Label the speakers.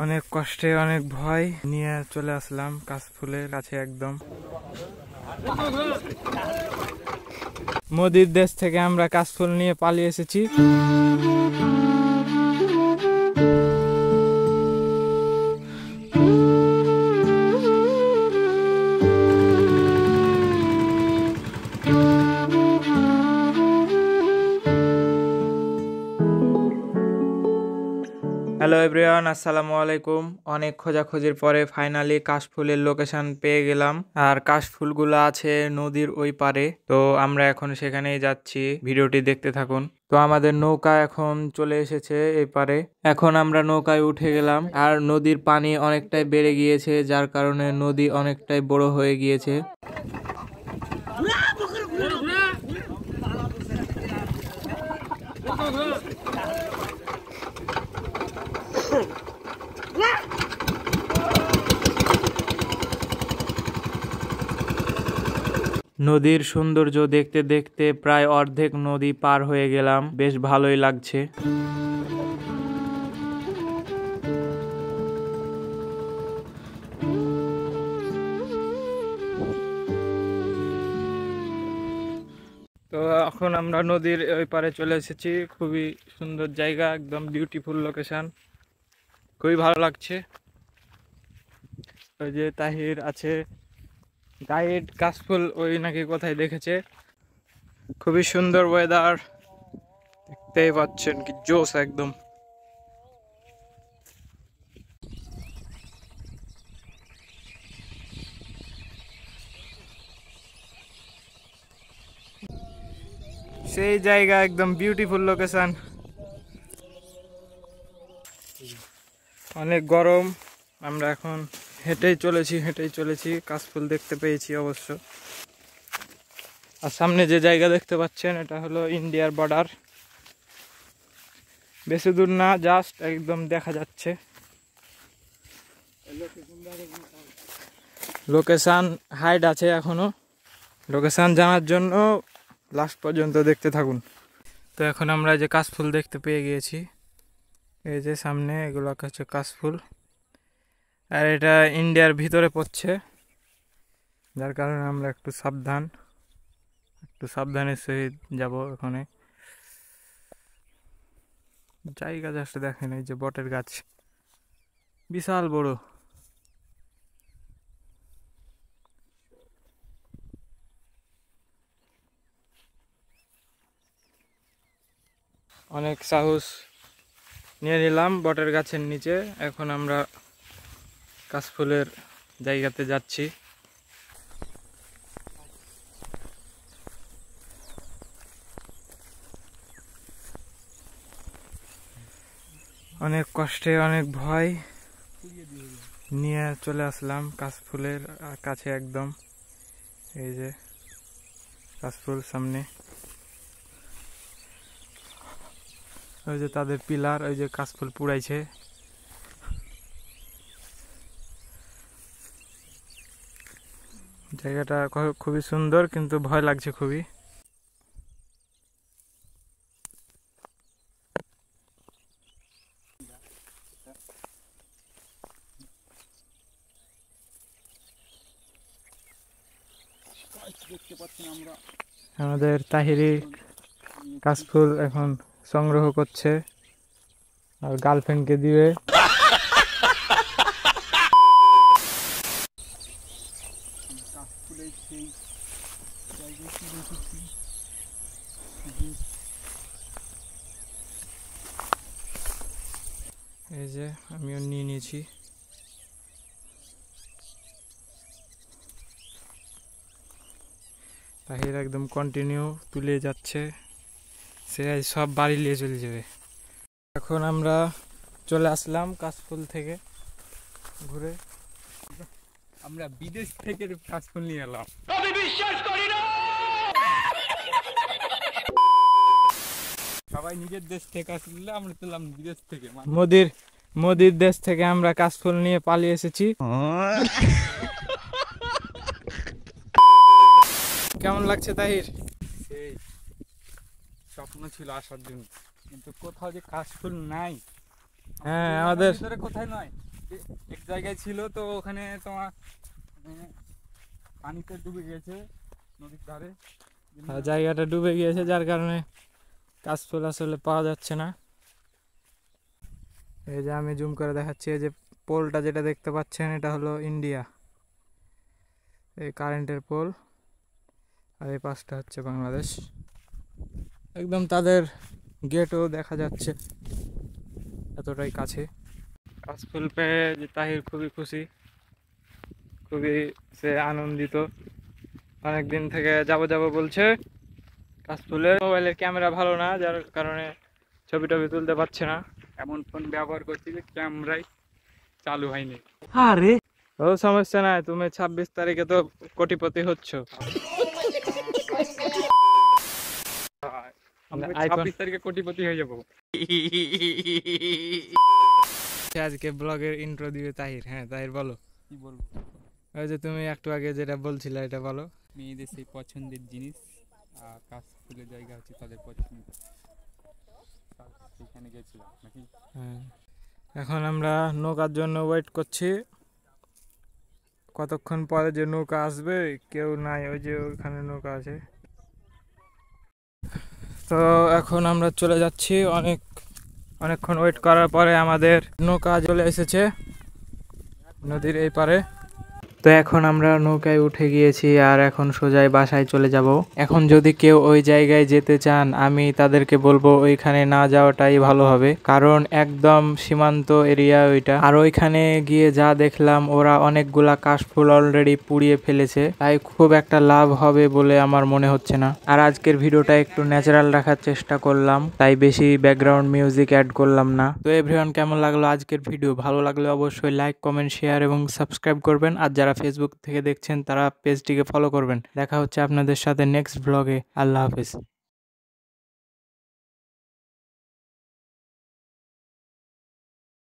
Speaker 1: অনেক কষ্টে অনেক ভয় নিয়ে চলে আসলাম কাশফুলের কাছে একদম। মোদির দেশ থেকে আমরা কাশফুল নিয়ে পালিয়ে এসেছি। হ্যালো এভরিওয়ান, আসসালামু আলাইকুম। অনেক খোঁজাখুঁজির পরে ফাইনালি কাশফুলের লোকেশন পেয়ে গেলাম। আর কাশফুলগুলো আছে নদীর ওই পারে, তো আমরা এখন সেখানেই যাচ্ছি। ভিডিওটি দেখতে থাকুন। তো আমাদের নৌকা এখন চলে এসেছে এই পারে। এখন আমরা নৌকায় উঠে গেলাম। আর নদীর পানি অনেকটাই বেড়ে গিয়েছে, যার কারণে নদী অনেকটাই বড় হয়ে গিয়েছে। নদীর সৌন্দর্য দেখতে দেখতে প্রায় অর্ধেক নদী পার হয়ে গেলাম। বেশ ভালোই লাগছে। তো এখন আমরা নদীর ওই পারে চলে এসেছি। খুবই সুন্দর জায়গা, একদম বিউটিফুল লোকেশন, খুবই ভালো লাগছে। ওই যে তাহির আছে গাইড, কাশফুল ওই নাকি কোথায় দেখেছে। খুবই সুন্দর ওয়েদার, দেখতেই পাচ্ছেন কি জোস একদম। সেই জায়গা, একদম বিউটিফুল লোকেশন। অনেক গরম, আমরা এখন হেঁটেই চলেছি। কাশফুল দেখতে পেয়েছি অবশ্য। আর সামনে যে জায়গা দেখতে পাচ্ছেন, এটা হলো ইন্ডিয়ার বর্ডার। বেশি দূর না, জাস্ট একদম দেখা যাচ্ছে। লোকেশন হাইড আছে এখনো। লোকেশন জানার জন্য লাস্ট পর্যন্ত দেখতে থাকুন। তো এখন আমরা যে কাশফুল দেখতে পেয়ে গিয়েছি, এই যে সামনে, এগুলো হচ্ছে কাশফুল। আর এটা ইন্ডিয়ার ভিতরে পড়ছে, যার কারণে আমরা একটু সাবধানের সহিত যাব। ওখানে জায়গা জাস্ট দেখেন, এই যে বটের গাছ বিশাল বড়। অনেক সাহস নিয়ে নিলাম বটের গাছের নিচে। এখন আমরা কাশফুলের জায়গাতে যাচ্ছি। অনেক কষ্টে অনেক ভয় নিয়ে চলে আসলাম কাশফুলের কাছে একদম। এই যে কাশফুল সামনে, ওই যে তাদের পিলার, ওই যে কাশফুল পুড়াইছে। জায়গাটা খুবই সুন্দর, কিন্তু ভয় লাগছে খুবই। আমাদের তাহিরি কাশফুল এখন সংগ্রহ করছে আর গার্লফ্রেন্ডকে দিবে। এই যে আমিও নিয়ে নিয়েছি। তাহির একদম কন্টিনিউ তুলে যাচ্ছে, সে সব বাড়ি নিয়ে চলে যাবে। এখন আমরা চলে আসলাম কাশফুল থেকে ঘুরে। আমরা বিদেশ থেকে কাশফুল নিয়ে এলাম। আমি বিশ্বাস করি না, সবাই নিজের দেশ থেকে কাশফুল, আমরা তুললাম বিদেশ থেকে। মোদির দেশ থেকে আমরা কাশফুল নিয়ে পালিয়ে এসেছি। কেমন লাগছে তাহির? সেই স্বপ্ন ছিল আসার জন্য, কিন্তু কোথাও যে কাশফুল নাই। হ্যাঁ, আমাদের কোথায় নয়,
Speaker 2: এক জায়গায় ছিল, তো ওখানে তোমার পানিতে ডুবে গেছে নদীর ধারে।
Speaker 1: জায়গাটা ডুবে গিয়েছে, যার কারণে কাশফুল আসলে পাওয়া যাচ্ছে না। এই যে আমি জুম করে দেখাচ্ছি, এই যে পোলটা যেটা দেখতে পাচ্ছেন এটা হলো ইন্ডিয়া, এই কারেন্টের পোল। আর এই পাশটা হচ্ছে বাংলাদেশ, একদম তাদের গেটও দেখা যাচ্ছে এতটাই কাছে। কাশফুল পেয়ে যে তাহির খুবই খুশি, খুবই সে আনন্দিত। অনেকদিন থেকে যাবো যাবো বলছে। কাশফুলের মোবাইলের ক্যামেরা ভালো না, যার কারণে ছবি টবি তুলতে পারছে না।
Speaker 2: এমন ফোন ব্যবহার করছি যে ক্যামেরাই চালু হয়নি।
Speaker 1: আরে ও সমস্যা নাই, তুমি 26 তারিখে তো কোটিপতি হচ্ছ।
Speaker 2: আমরা
Speaker 1: আইফোন
Speaker 2: 26 তারিখে কোটিপতি হয়ে যাবো।
Speaker 1: আজকে ব্লগের ইন্ট্রো দিবে তাহির। হ্যাঁ তাহির বলো,
Speaker 2: কি বলবো?
Speaker 1: ওই যে তুমি একটু আগে যেটা বলছিলে এটা বলো।
Speaker 2: মেয়েদের সেই পছন্দের জিনিস, আর কাশফুলের জায়গা হচ্ছে তাদের পছন্দ, সেখানে গেছিলাম নাকি।
Speaker 1: হ্যাঁ, এখন আমরা নৌকার জন্য ওয়েট করছি। কতক্ষণ পরে যে নৌকা আসবে কেউ নাই, ওই যে ওইখানে নৌকা আছে। তো এখন আমরা চলে যাচ্ছি। অনেকক্ষণ ওয়েট করার পরে আমাদের নৌকা চলে এসেছে নদীর এই পারে। তো এখন আমরা নৌকায় উঠে গিয়েছি আর এখন সোজাই বাসায় চলে যাব। এখন যদি কেউ ওই জায়গায় যেতে চান, আমি তাদেরকে বলবো ওইখানে না যাওয়াটাই ভালো হবে, কারণ একদম সীমান্ত এরিয়া ওইটা। আর ওইখানে গিয়ে যা দেখলাম, ওরা অনেকগুলা কাশফুল অলরেডি পুড়িয়ে ফেলেছে, তাই খুব একটা লাভ হবে বলে আমার মনে হচ্ছে না। আর আজকের ভিডিওটা একটু ন্যাচারাল রাখার চেষ্টা করলাম, তাই বেশি ব্যাকগ্রাউন্ড মিউজিক অ্যাড করলাম না। তো এভরিওয়ান, কেমন লাগলো আজকের ভিডিও? ভালো লাগলে অবশ্যই লাইক, কমেন্ট, শেয়ার এবং সাবস্ক্রাইব করবেন। আর যারা ফেসবুক থেকে দেখছেন তারা পেজটিকে ফলো করবেন। দেখা হচ্ছে আপনাদের সাথে নেক্সট ব্লগে। আল্লাহ হাফেজ।